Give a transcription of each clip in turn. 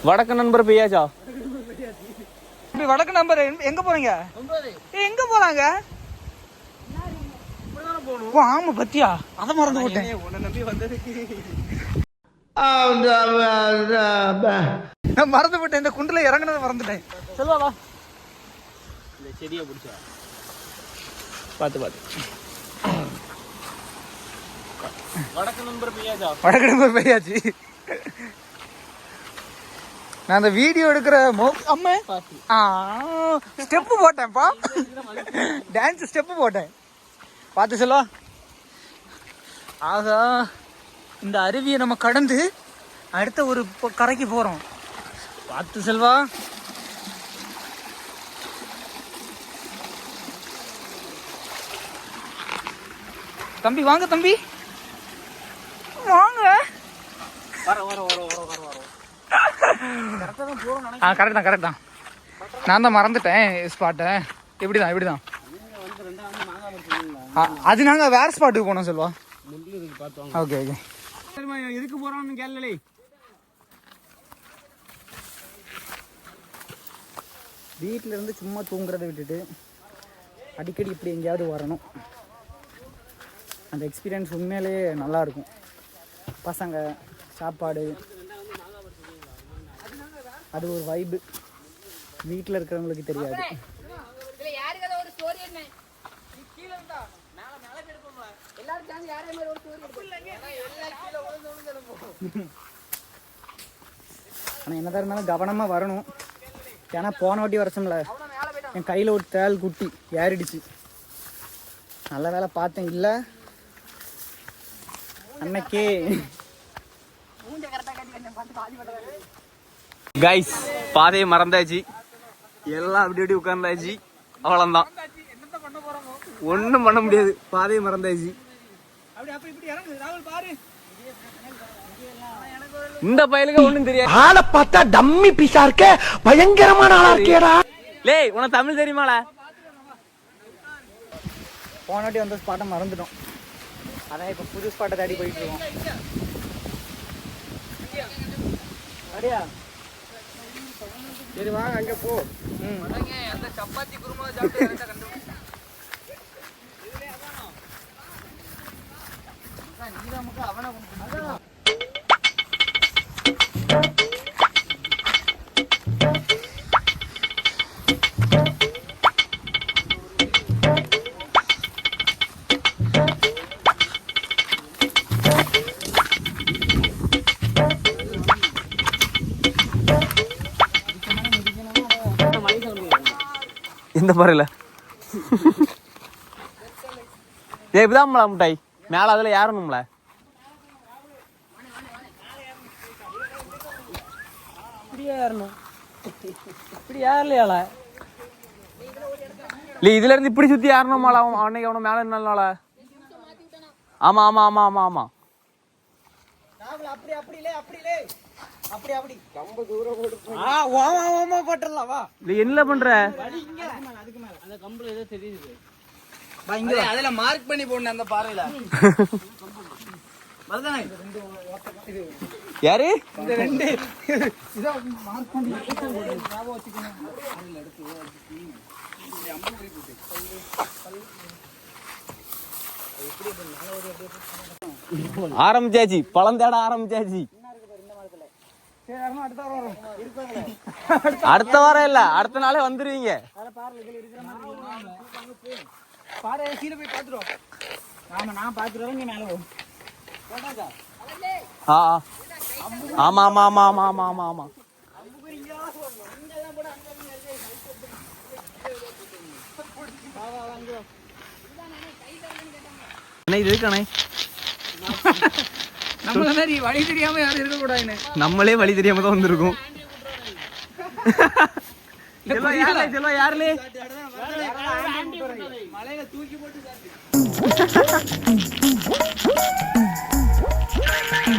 வடக்கு நண்பர் பெய்யாச்சா? வடக்கு நம்பர் எங்க போறீங்க? எங்க போறாங்க? ஆமா பத்தியா, அத மறந்து போட்டேன். நான் மறந்து போட்டேன், இந்த குண்டுல இறங்குனதை மறந்துட்டேன். செல்வாடா இந்த செடியை பிடிச்சா பார்த்து பார்த்து. வடக்கு நம்பர் பெய்யாச்சா? வடக்கு நம்பர் பெய்யாச்சு. நான் அந்த வீடியோ எடுக்கிற அம்மா ஸ்டெப்பு போட்டேன்ப்பா, டான்ஸ் ஸ்டெப்பு போட்டேன். பார்த்து செல்வா. ஆகா, இந்த அருவியை நம்ம கடந்து அடுத்த ஒரு கரைக்கு போறோம். பார்த்து செல்வா. தம்பி வாங்க, தம்பி வாங்க. கரெக்ட் தான். நான் தான் மறந்துட்டேன் ஸ்பாட்டை. இப்படிதான். அது நாங்க வேற ஸ்பாட்டுக்கு போனோம் செல்வா. ஓகே எதுக்கு போறோம்னு கேள்வி. வீட்டில இருந்து சும்மா தூங்குறதை விட்டுட்டு அடிக்கடி இப்படி எங்கேயாவது வரணும். அந்த எக்ஸ்பீரியன்ஸ் உண்மையிலேயே நல்லா இருக்கும். பசங்க, சாப்பாடு, அது ஒரு வைப்பு. வீட்டில் இருக்கிறவங்களுக்கு தெரியாது. ஆனால் என்னதான் இருந்தாலும் கவனமாக வரணும். ஏன்னா போன வாட்டி வரச்சோம்ல, என் கையில் ஒரு தேள் குட்டி ஏறிடுச்சு. நல்ல வேலை பார்த்தேன், இல்லை அன்னைக்கே. கைஸ், பாதையை மறந்தாச்சு, எல்லாம் அப்படி உட்கார்ந்தாச்சு. அவ்வளோதான், ஒன்றும் பண்ண முடியாது. பாதையை மறந்தாச்சு. இந்த பயலுக்கு ஒண்ணும் தெரியாது. ஆளை பார்த்தா டம்மி பீஸா இருக்க, பயங்கரமான ஆளா இருக்கேடா. லே, உனக்கு தமிழ் தெரியுமால? போன வாட்டி வந்த ஸ்பாட்டை மறந்துட்டோம். அதான் இப்போ புது ஸ்பாட்டை தேடி போயிட்டு இருக்கோம். அப்படியா? சரி வாங்க, அங்கே போ. அந்த சப்பாத்தி குருமா சாப்பிட்டு அவனை இந்த பாருல இப்படிதான் முட்டாய் மேல அதுல ஏறணும்ல. இதுல இருந்து இப்படி சுத்தி ஏறணுமால? அன்னைக்கு அவன மேல என்னால. ஆமா ஆமா ஆமா ஆமா ஆமா என்ன பண்ற? அதுல மார்க் பண்ணி போடணும் அந்த பாறையில. யாரு இந்த ரெண்டு ஆரம்பிச்சாச்சு, பழம் தேட ஆரம்பிச்சாச்சு. அடுத்த வாரம் இல்ல, அடுத்த நாளே வந்துருவீங்க. ஆமா ஆமா ஆமா ஆமா ஆமா ஆமா ஆமா. இது இருக்கானே, வழி தெரியாம யாரும் இருக்க கூடாதுன்னு நம்மளே வழி தெரியாம தான் வந்திருக்கோம். யாருலே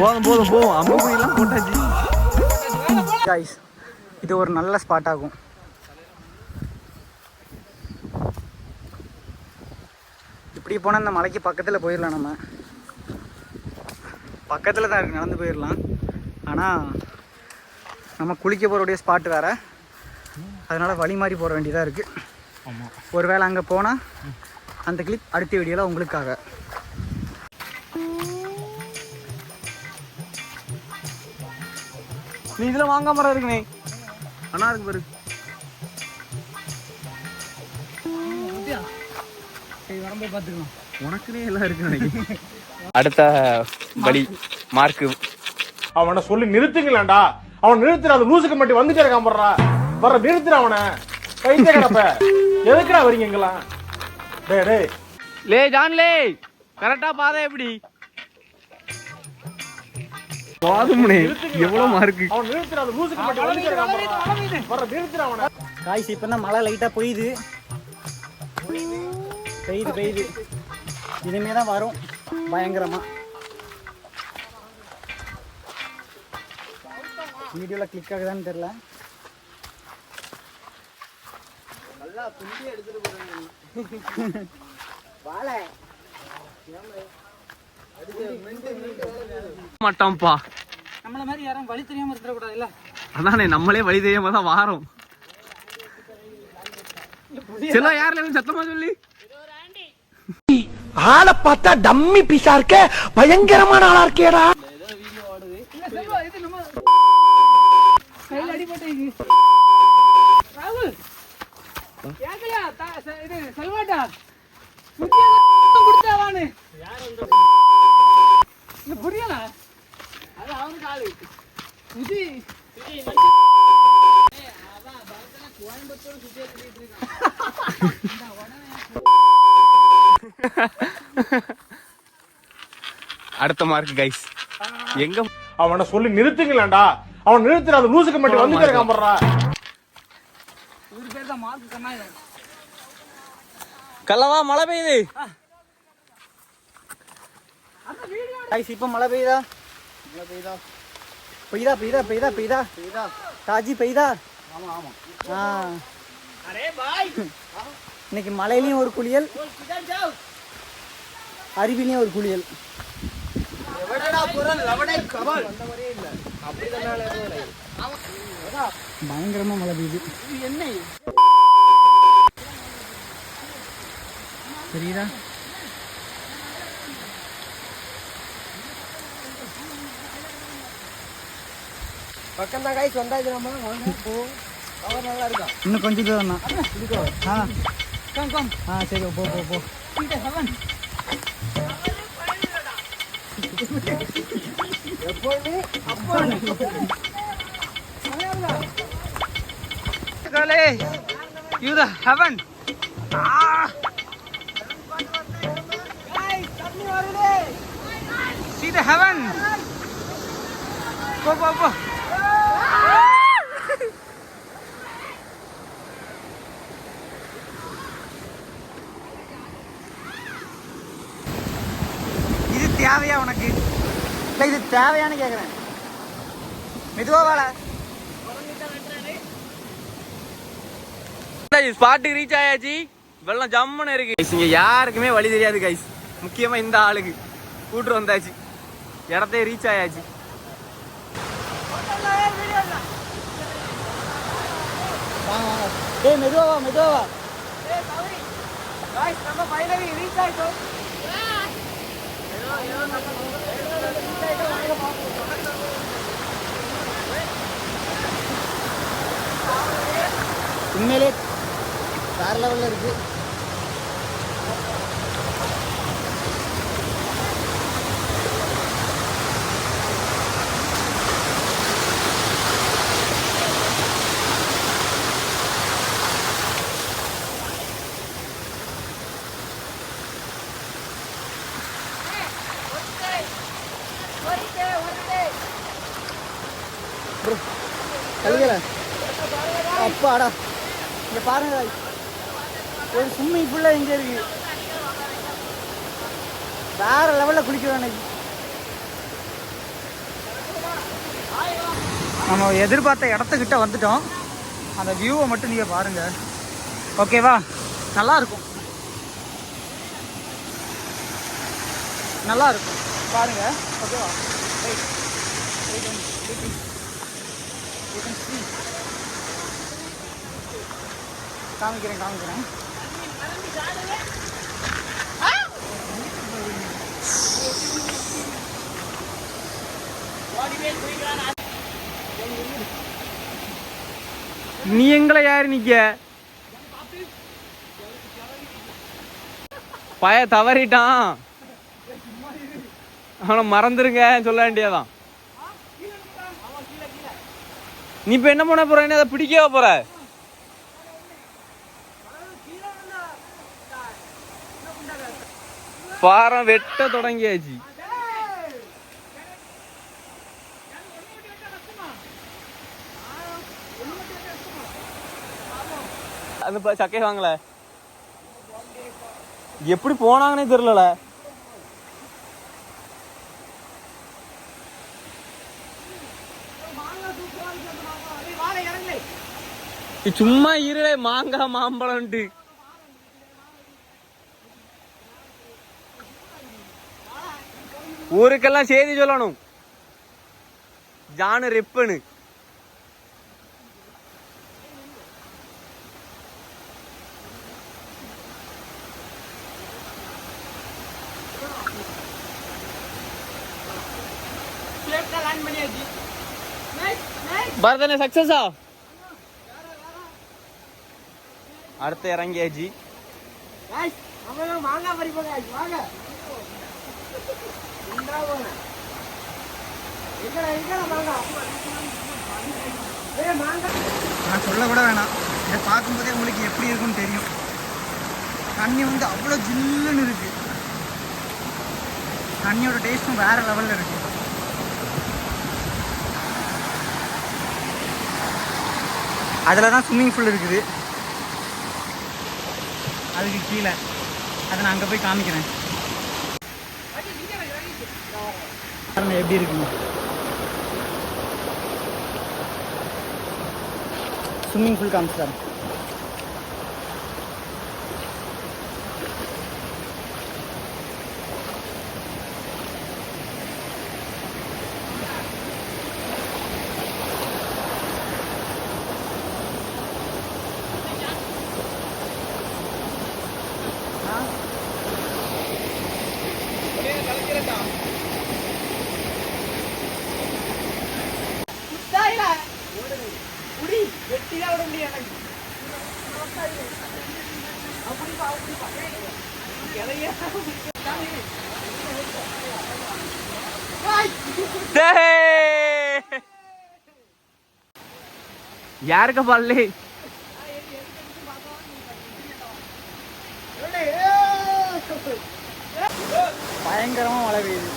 போதும் போதும் போதும், அம்புக்குறியெல்லாம் போட்டாச்சு. இது ஒரு நல்ல ஸ்பாட் ஆகும். இப்படி போனால் இந்த மலைக்கு பக்கத்தில் போயிடலாம். நம்ம பக்கத்தில் தான் இருக்கு, நடந்து போயிடலாம். ஆனால் நம்ம குளிக்க போகிறோடைய ஸ்பாட் வேறு, அதனால் வழி மாறி போட வேண்டியதாக இருக்குது. ஆமாம், ஒரு வேளை அங்கே போனால் அந்த கிளிப் அடுத்த வீடியோவில் உங்களுக்காக. நீ இதில் வாங்க மரம் இருக்குண்ணே, அண்ணா இருக்கு பாரு. வரும்போது பார்த்துக்கலாம், உனக்குனே எல்லாம் இருக்கு. அடுத்த வழி மார்க்கு. அவனை சொல்லி நிறுத்துங்களேன்டா. அவன் நிறுத்துற, அந்த லூசுக்கு மட்டும் வந்துட்டே இருக்கான் போடுறா. வர நிறுத்துற அவனை. கைத்தே கிடப்ப எதுக்குடா வரீங்க இங்கெல்லாம்? டே டே லே ஜான்லே, கரெக்டா பாதை எப்படி பாதுமுனே? எவ்வளவு மார்க்கு? அவன் நிறுத்துற, அந்த லூசுக்கு மட்டும் வந்துட்டே இருக்கான் போடுறா. வர நிறுத்துற அவனை. காய்ச்சி இப்போ தான் மழை லைட்டாக பெய்யுது. இனிமே தான் வரும் பயங்கரமா. வீடியோவில் கிளிக் ஆகுதான்னு தெரியல. மாட்டான்ப்பா, நம்மள மாதிரி யாரும் வழி தெரியாம இருக்கக்கூடாது இல்ல. அதானே, நம்மளே வழி தெரியாம தான் வாரோம். செல்ல யாருல சத்தமா சொல்லி. ஆளை பார்த்தா டம்மி பீஸா இருக்க, பயங்கரமான ஆளா இருக்கேடா. கையில் அடிபட்டு ராகுல் ஏகலையா இது செல்வாட்டா கொடுத்தாவானு புரியல. அது அவனு காலு சுஜி கோயம்புத்தூர் சுஜி அடுத்த மார்க் கைஸ். எங்க அவனை சொல்லி நிறுத்துங்களேன்டா. அவன் நிறுத்துற, அந்த லூசுக்கு மட்டும் வந்துட்டே இருக்கான் போடுறா. ஒரு பேர் தான் மார்க் கண்ணாயில. கல்லவா மழை பெய்யுது. கைஸ் இப்போ மழை பெய்யுதா? பெய்தா தாஜி பெய்தா? இன்னைக்கு மலையிலயும் ஒரு குளியல், அருவிலையும் ஒரு குளியல். பயங்கரமா மழை பெய்யுது. தெரியுதா? பக்கம் தான் காய்ச்சி வந்தாச்சு. நம்ம நல்லா இருக்கா? இன்னும் கொஞ்சம் தூரம் தான். சரி போ போ போ. You the heaven. See the heaven. Go go go. இது தேவையா உனக்கு? இல்லை இது தேவையான்னு கேட்குறேன். மெதுவா வாழ. ஸ்பாட்டுக்கு ரீச் ஆயாச்சு. வெள்ளம் ஜம்முன்னு இருக்கு. இங்க யாருக்குமே வழி தெரியாது கைஸ். முக்கியமா இந்த ஆளுக்கு கூட்டு வந்தாச்சு. இடத்தையே ரீச் ஆயாச்சு. மெதுவா. உண்மையிலே வேற லெவல்ல இருக்கு. அப்பாடா, இங்க பாருங்க, ஒரு ஸ்விம்மிங் பூல்ல எங்க இருக்கு. வேற லெவல்ல குளிக்கிறோம் இன்னைக்கு. நம்ம எதிர்பார்த்த இடத்துக்கிட்ட வந்துட்டோம். அந்த வியூவை மட்டும் நீங்க பாருங்க. ஓகேவா? நல்லா இருக்கும் பாருங்க. ஓகேவா? காமிக்கிறேன். நீ எங்களை யாரு நிக்க பய தவறிட்டான் அவனை மறந்துருங்க சொல்ல வேண்டியதான். நீ இப்ப என்ன பண்ண போற? என்ன அதை பிடிக்கவா போற? பாரம் வெட்ட தொடங்கியாச்சு. அந்த சக்கை வாங்கல எப்படி போனாங்கன்னே தெரியல. சும்மா இருளே மாங்காய் மாம்பழம்ட்டு ஊருக்கெல்லாம் செய்தி சொல்லணும். ஜானு ரெப்பனு பரதனே சக்சஸா அடுத்து இறங்கியாச்சு. மாங்காய் பறிப்போங்க வாங்க. நான் சொல்ல கூட வேணாம், இதை பார்க்கும்போதே உங்களுக்கு எப்படி இருக்குன்னு தெரியும். தண்ணி வந்து அவ்வளோ ஜில்லுன்னு இருக்கு. தண்ணியோட டேஸ்ட்டும் வேற லெவலில் இருக்கு. அதில் தான் ஸ்விம்மிங் பூல் இருக்குது, அதுக்கு கீழே. அதை நான் அங்கே போய் காமிக்கிறேன் எப்படி இருக்குங்க. Swimming pool காமிச்சிட்டாரு. யாருக்க பல்லு பயங்கரமா மழை பெய்யுது.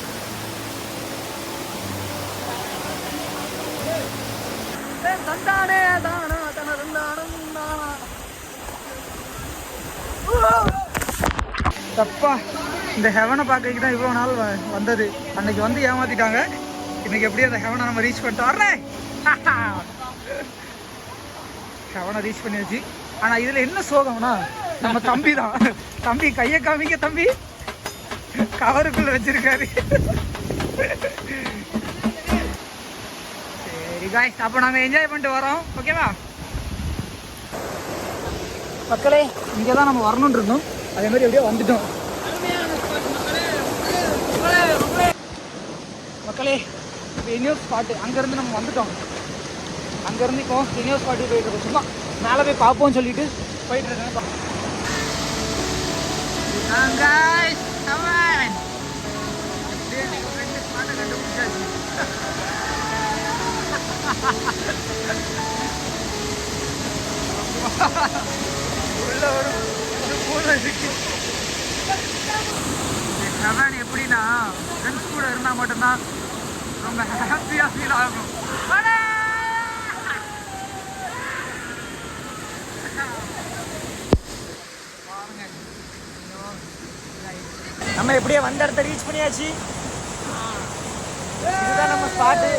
தப்பா இந்த ஹெவனை பார்க்கறதுக்கு தான் இவ்வளோ நாள் வந்தது. அன்னைக்கு வந்து ஏமாத்திட்டாங்க. இன்னைக்கு எப்படியும் அந்த ஹெவனை நம்ம ரீச் பண்ணிட்டு வர்றேன். ஹெவனை ரீச் பண்ணியாச்சு. ஆனால் இதில் என்ன சோகம்னா நம்ம தம்பி தான். தம்பி கையை காமிக்க, தம்பி கவருக்குள்ள வச்சிருக்காரு. சரி காய்ஸ், அப்போ நாங்கள் என்ஜாய் பண்ணிட்டு வரோம். ஓகேவா மக்களே? இங்கே தான் நம்ம வரணும்னு இருந்தோம், அதே மாதிரி எப்படியோ வந்துட்டோம். மக்களே இப்போ இன்னொரு ஸ்பாட்டு, அங்கேருந்து நம்ம வந்துட்டோம். அங்கேருந்து இப்போ இன்னொரு ஸ்பாட்டுக்கு போயிட்டு இருக்கோம். சும்மா மேலே போய் பார்ப்போம்னு சொல்லிட்டு போயிட்டு இருக்கேன். உள்ள ஒரு மூளை இருக்கு. ஹெவன் எப்படின்னா ஃப்ரெண்ட்ஸ் கூட இருந்தால் மட்டும்தான் ரொம்ப ஹாப்பியாக ஃபீல் ஆகும். நம்ம எப்படியே வந்த இடத்த ரீச் பண்ணியாச்சு. இதுதான் நம்ம ஸ்பாட்டு.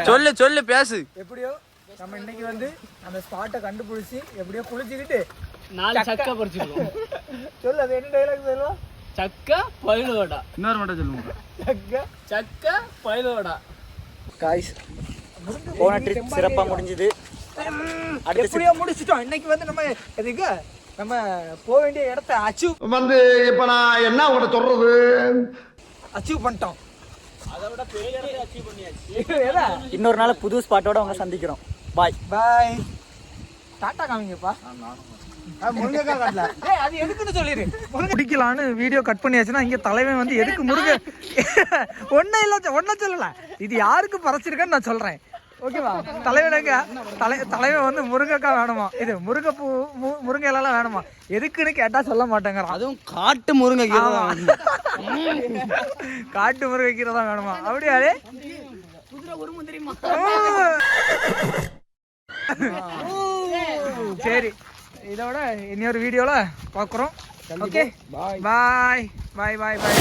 சொல்லு சொல்லு பேசு. எப்படியோ நம்ம இன்னைக்கு வந்து அந்த ஸ்பாட்டை கண்டுபிடிச்சி எப்படியோ குளிச்சுக்கிட்டு 4 சக்கை பறிச்சுக்கணும். சொல்லு அது என்ன டைலாக் சொல்லுவா? சக்க பயிலோடா. இன்னொரு மட்டும் சொல்லுங்க. சக்க பயிலோடா. காய்ஸ் போன ட்ரிப் சிறப்பாக முடிஞ்சுது. எப்படியோ முடிச்சிட்டோம். இன்னைக்கு வந்து நம்ம எதுக்கு நம்ம போக வேண்டிய இடத்த இப்ப நான் என்ன உங்கள்கிட்ட சொல்றது அச்சீவ் பண்ணிட்டோம். அதை விட பெரிய இடத்தை அச்சீவ் பண்ணியாச்சு. இன்னொரு நாள் புது ஸ்பாட்டோட அவங்க சந்திக்கிறோம். பாய் பாய். டாட்டா காமிங்கப்பா. முருங்கைக்காய் காட்டல. அது எதுக்குன்னு சொல்லிடு. முடிக்கலான்னு வீடியோ கட் பண்ணியாச்சுன்னா இங்க தலைவன் வந்து எதுக்கு முருங்கை ஒன்னும் சொல்லல. இது யாருக்கு பறச்சிருக்கன்னு நான் சொல்றேன். ஓகேவா? தலைவனுங்க தலைவன் வந்து முருங்கைக்காய் வேணுமா, இது முருங்கைப்பூ முருங்கை எல்லாம் வேணுமா, எதுக்குன்னு கேட்டா சொல்ல மாட்டேங்கிறான். அதுவும் காட்டு முருங்கை காட்டு முருங்கை கீரை தான் வேணுமா? அப்படியாலே சரி, இதோட இன்னொரு வீடியோல பாக்குறோம். ஓகே, பாய் பாய் பாய் பாய்.